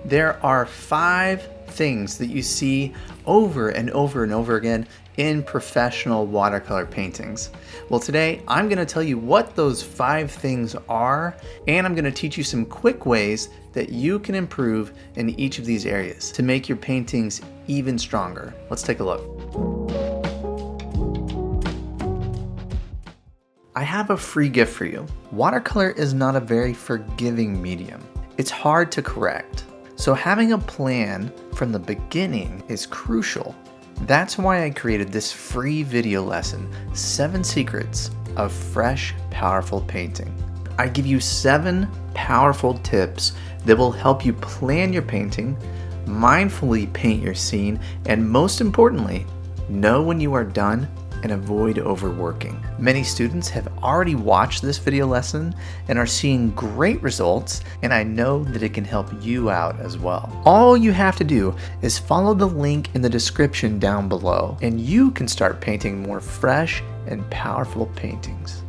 There are 5 things that you see over and over and over again in professional watercolor paintings. Well, today I'm going to tell you what those 5 things are, and I'm going to teach you some quick ways that you can improve in each of these areas to make your paintings even stronger. Let's take a look. I have a free gift for you. Watercolor is not a very forgiving medium. It's hard to correct. So having a plan from the beginning is crucial. That's why I created this free video lesson, 7 Secrets of Fresh, Powerful Painting. I give you 7 powerful tips that will help you plan your painting, mindfully paint your scene, and most importantly, know when you are done and avoid overworking. Many students have already watched this video lesson and are seeing great results, and I know that it can help you out as well. All you have to do is follow the link in the description down below, and you can start painting more fresh and powerful paintings.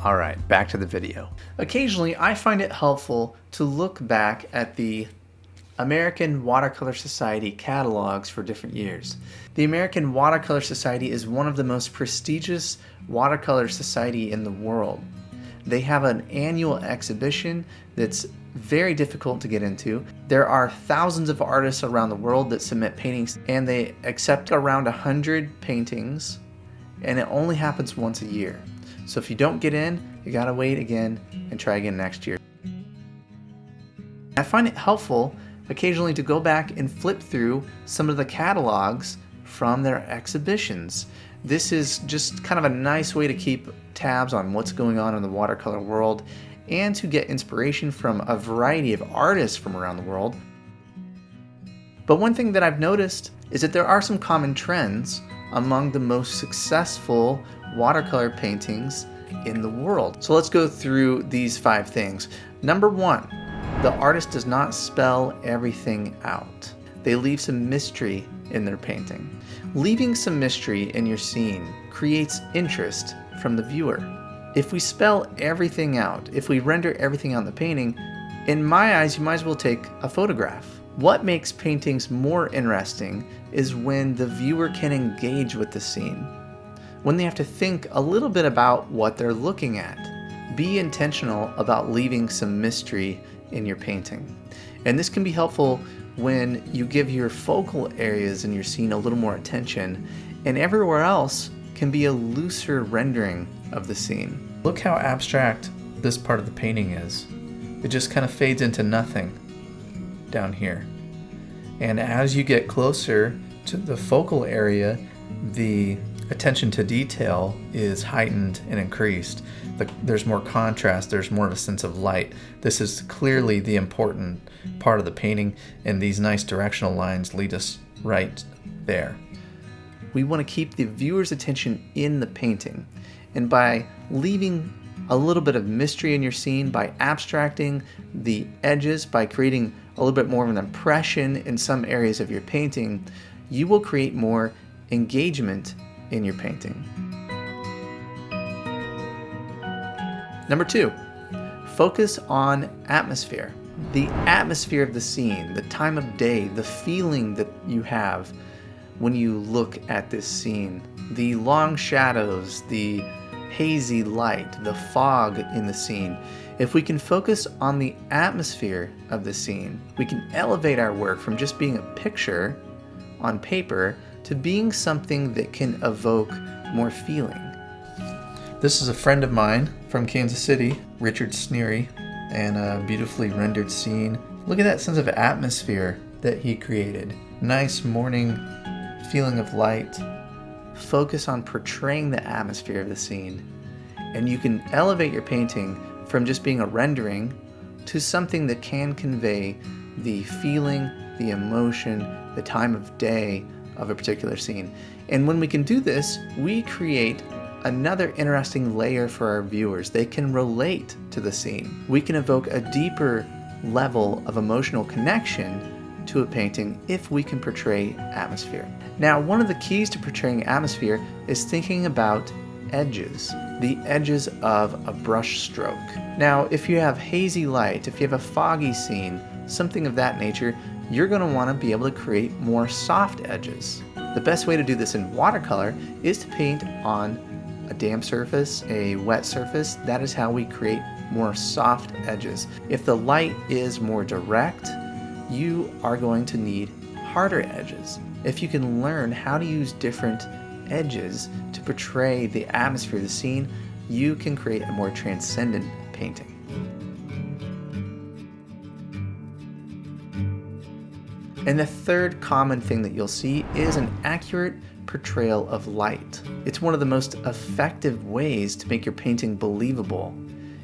All right, back to the video. Occasionally, I find it helpful to look back at the American Watercolor Society catalogs for different years. The American Watercolor Society is one of the most prestigious watercolor society in the world. They have an annual exhibition that's very difficult to get into. There are thousands of artists around the world that submit paintings, and they accept around 100 paintings, and it only happens once a year. So if you don't get in, you gotta wait again and try again next year. I find it helpful occasionally to go back and flip through some of the catalogs from their exhibitions. This is just kind of a nice way to keep tabs on what's going on in the watercolor world and to get inspiration from a variety of artists from around the world. But one thing that I've noticed is that there are some common trends among the most successful watercolor paintings in the world. So let's go through these 5 things. Number 1, the artist does not spell everything out. They leave some mystery in their painting. Leaving some mystery in your scene creates interest from the viewer. If we spell everything out, if we render everything on the painting, in my eyes, you might as well take a photograph. What makes paintings more interesting is when the viewer can engage with the scene, when they have to think a little bit about what they're looking at. Be intentional about leaving some mystery in your painting. And this can be helpful when you give your focal areas in your scene a little more attention, and everywhere else can be a looser rendering of the scene. Look how abstract this part of the painting is. It just kind of fades into nothing down here. And as you get closer to the focal area, the attention to detail is heightened and increased. There's more contrast, there's more of a sense of light. This is clearly the important part of the painting, and these nice directional lines lead us right there. We want to keep the viewer's attention in the painting, and by leaving a little bit of mystery in your scene, by abstracting the edges, by creating a little bit more of an impression in some areas of your painting, you will create more engagement in your painting. Number 2, focus on atmosphere. The atmosphere of the scene, the time of day, the feeling that you have when you look at this scene, the long shadows, the hazy light, the fog in the scene. If we can focus on the atmosphere of the scene, we can elevate our work from just being a picture on paper to being something that can evoke more feeling. This is a friend of mine from Kansas City, Richard Sneary, and a beautifully rendered scene. Look at that sense of atmosphere that he created. Nice morning feeling of light. Focus on portraying the atmosphere of the scene, and you can elevate your painting from just being a rendering to something that can convey the feeling, the emotion, the time of day of a particular scene. And when we can do this, we create another interesting layer for our viewers. They can relate to the scene. We can evoke a deeper level of emotional connection to a painting if we can portray atmosphere. Now, one of the keys to portraying atmosphere is thinking about edges, the edges of a brush stroke. Now, if you have hazy light, if you have a foggy scene, something of that nature, you're going to want to be able to create more soft edges. The best way to do this in watercolor is to paint on a damp surface, a wet surface. That is how we create more soft edges. If the light is more direct, you are going to need harder edges. If you can learn how to use different edges to portray the atmosphere of the scene, you can create a more transcendent painting. And the third common thing that you'll see is an accurate portrayal of light. It's one of the most effective ways to make your painting believable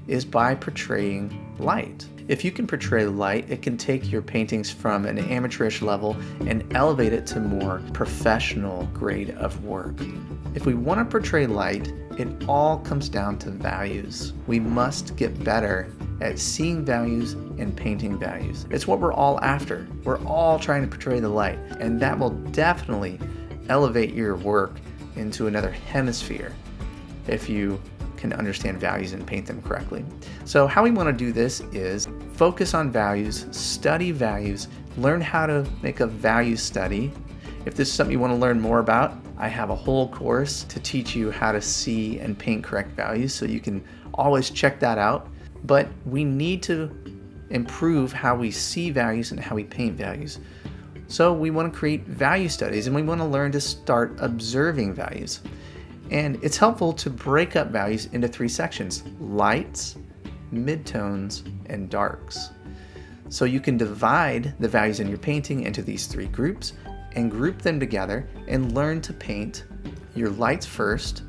is by portraying light. If you can portray light, it can take your paintings from an amateurish level and elevate it to more professional grade of work. If we want to portray light, it all comes down to values. We must get better at seeing values and painting values. It's what we're all after. We're all trying to portray the light, and that will definitely elevate your work into another hemisphere if you can understand values and paint them correctly. So how we want to do this is focus on values, study values, learn how to make a value study. If this is something you want to learn more about, I have a whole course to teach you how to see and paint correct values, so you can always check that out. But we need to improve how we see values and how we paint values. So we want to create value studies, and we want to learn to start observing values. And it's helpful to break up values into 3 sections: lights, midtones, and darks. So you can divide the values in your painting into these 3 groups and group them together and learn to paint your lights first,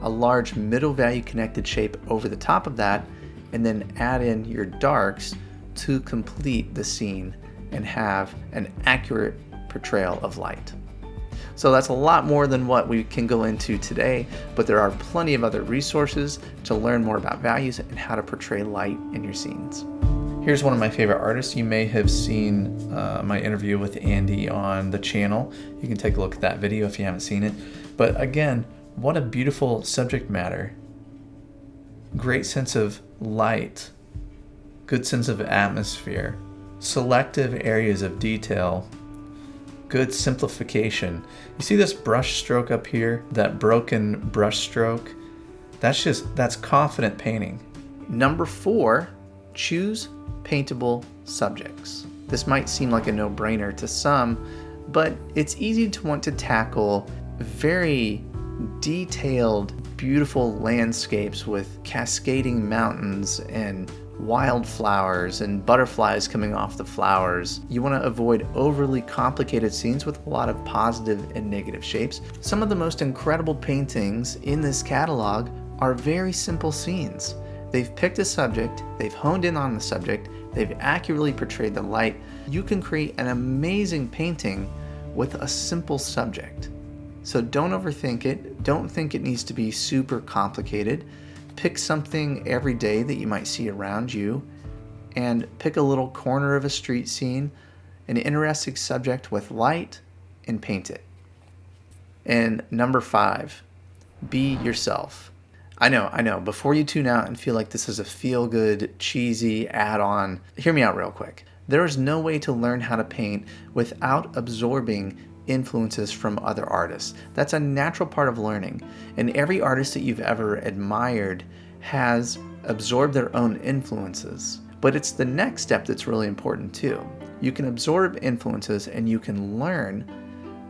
a large middle value connected shape over the top of that, and then add in your darks to complete the scene and have an accurate portrayal of light. So that's a lot more than what we can go into today, but there are plenty of other resources to learn more about values and how to portray light in your scenes. Here's one of my favorite artists. You may have seen my interview with Andy on the channel. You can take a look at that video if you haven't seen it. But again, what a beautiful subject matter. Great sense of light, good sense of atmosphere, selective areas of detail, good simplification. You see this brush stroke up here, that broken brush stroke? That's confident painting. Number 4, choose paintable subjects. This might seem like a no-brainer to some, but it's easy to want to tackle very detailed, beautiful landscapes with cascading mountains and wildflowers and butterflies coming off the flowers. You want to avoid overly complicated scenes with a lot of positive and negative shapes. Some of the most incredible paintings in this catalog are very simple scenes. They've picked a subject, they've honed in on the subject, they've accurately portrayed the light. You can create an amazing painting with a simple subject. So don't overthink it. Don't think it needs to be super complicated. Pick something every day that you might see around you, and pick a little corner of a street scene, an interesting subject with light, and paint it. And number 5, be yourself. I know, before you tune out and feel like this is a feel-good, cheesy add-on, hear me out real quick. There is no way to learn how to paint without absorbing influences from other artists. That's a natural part of learning, and every artist that you've ever admired has absorbed their own influences. But it's the next step that's really important too. You can absorb influences and you can learn,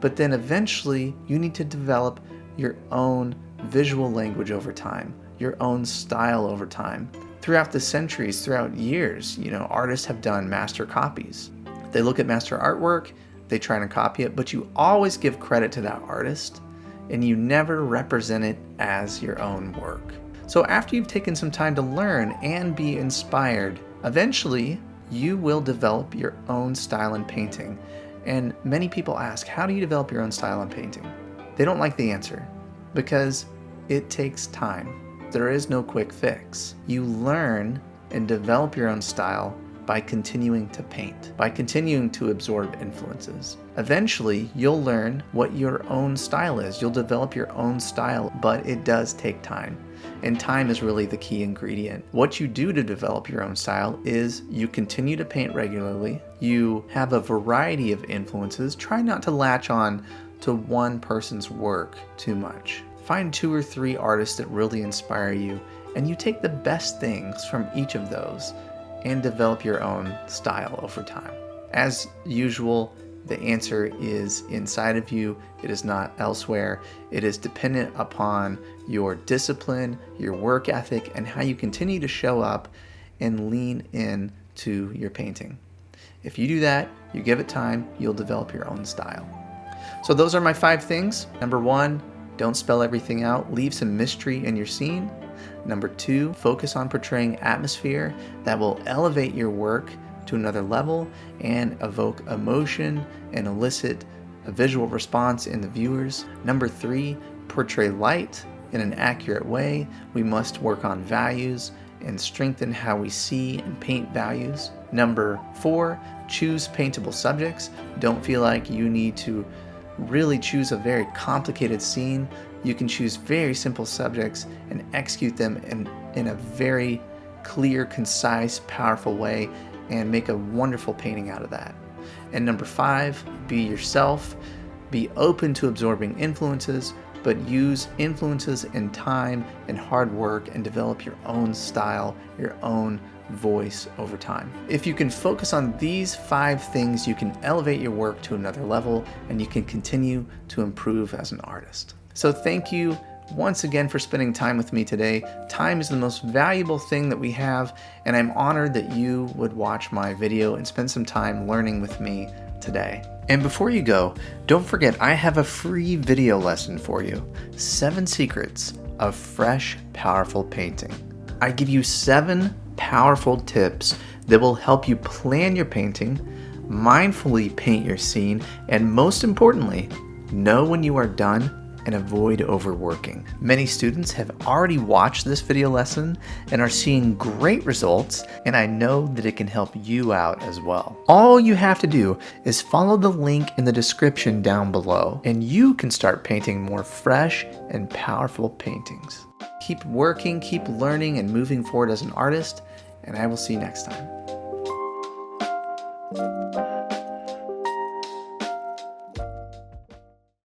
but then eventually you need to develop your own visual language over time, your own style over time. Throughout the centuries, throughout years, artists have done master copies. They look at master artwork, they try to copy it, but you always give credit to that artist and you never represent it as your own work. So after you've taken some time to learn and be inspired, eventually you will develop your own style in painting. And many people ask, how do you develop your own style in painting? They don't like the answer because it takes time. There is no quick fix. You learn and develop your own style by continuing to paint, by continuing to absorb influences. Eventually, you'll learn what your own style is. You'll develop your own style, but it does take time. And time is really the key ingredient. What you do to develop your own style is you continue to paint regularly, you have a variety of influences, try not to latch on to one person's work too much. Find 2 or 3 artists that really inspire you, and you take the best things from each of those and develop your own style over time. As usual, the answer is inside of you. It is not elsewhere. It is dependent upon your discipline, your work ethic, and how you continue to show up and lean in to your painting. If you do that, you give it time, you'll develop your own style. So those are my 5 things. Number 1, don't spell everything out. Leave some mystery in your scene. Number 2, focus on portraying atmosphere that will elevate your work to another level and evoke emotion and elicit a visual response in the viewers. Number 3, portray light in an accurate way. We must work on values and strengthen how we see and paint values. Number 4, choose paintable subjects. Don't feel like you need to really choose a very complicated scene. You can choose very simple subjects and execute them in a very clear, concise, powerful way and make a wonderful painting out of that. And number 5, be yourself. Be open to absorbing influences, but use influences in time and hard work and develop your own style, your own voice over time. If you can focus on these 5 things, you can elevate your work to another level and you can continue to improve as an artist. So thank you once again for spending time with me today. Time is the most valuable thing that we have, and I'm honored that you would watch my video and spend some time learning with me today. And before you go, don't forget I have a free video lesson for you. 7 secrets of fresh, powerful painting. I give you 7 powerful tips that will help you plan your painting, mindfully paint your scene, and most importantly, know when you are done and avoid overworking. Many students have already watched this video lesson and are seeing great results, and I know that it can help you out as well. All you have to do is follow the link in the description down below, and you can start painting more fresh and powerful paintings. Keep working, keep learning, and moving forward as an artist, and I will see you next time.